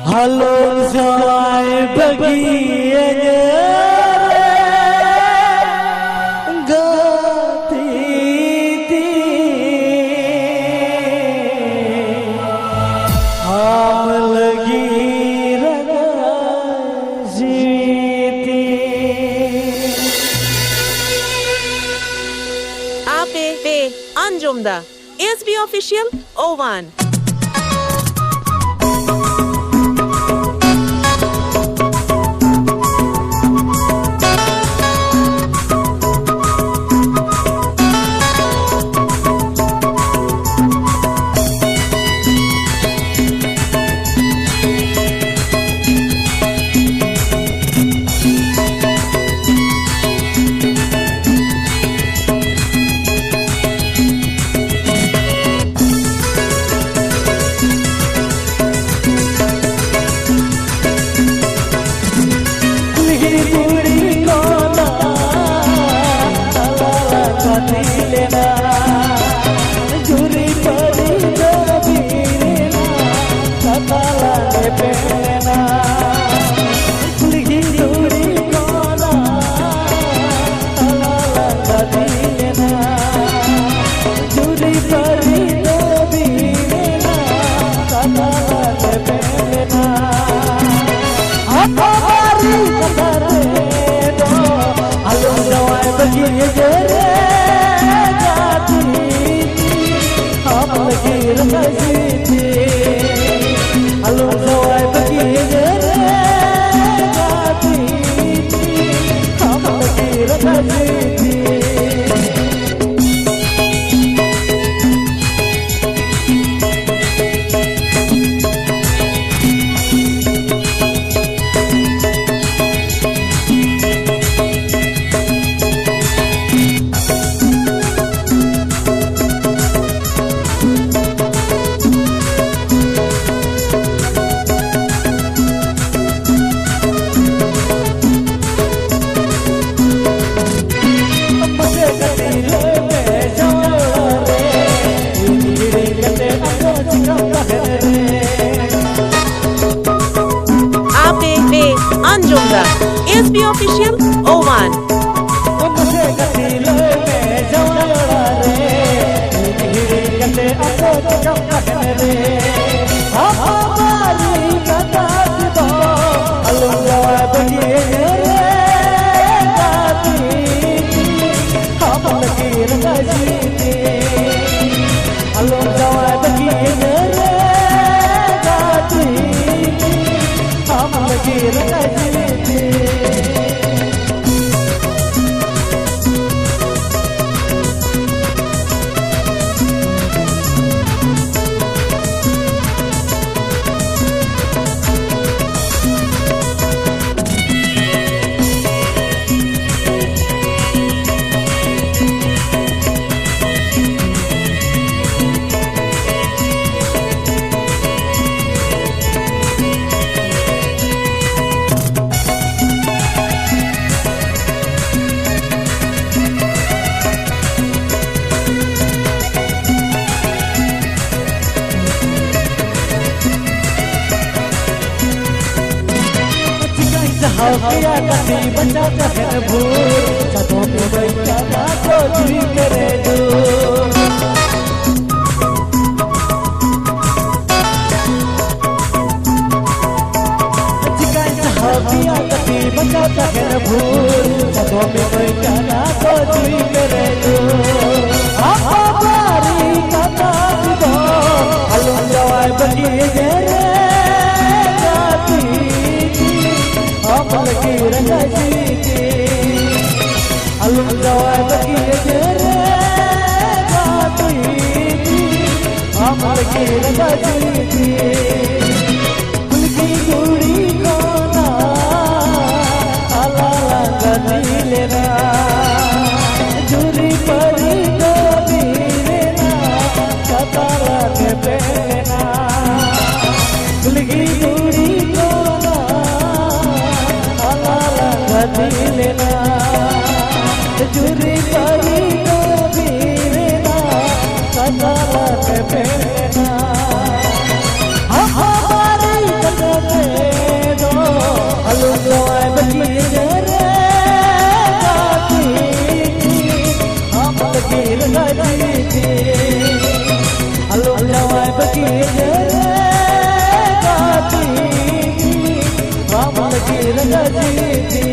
Halong sawai bagi aja gatiti ham lagi raga jiti Ape Anjumda SB Official O1 Anjumda SB Official O1 Hafia kasih benda takkan bur Satu kebaikan aku diri keredu Jika hafia kasih benda takkan bur Satu kebaikan aku diri keredu Apa bari kata tiba Alung jawai bagi jere lagi rasa jiti, alung jawai bagi jere jati, am lagi rasa jiti, kulki guri kona, ala gani lena, juri pari gabi lena, katara ke pena, kulki guri dilena juri pari kabirena katala ke pena ha ha bari katale रंगाची थी hello जवाय बगीचे गाती राम लगी रंगाची थी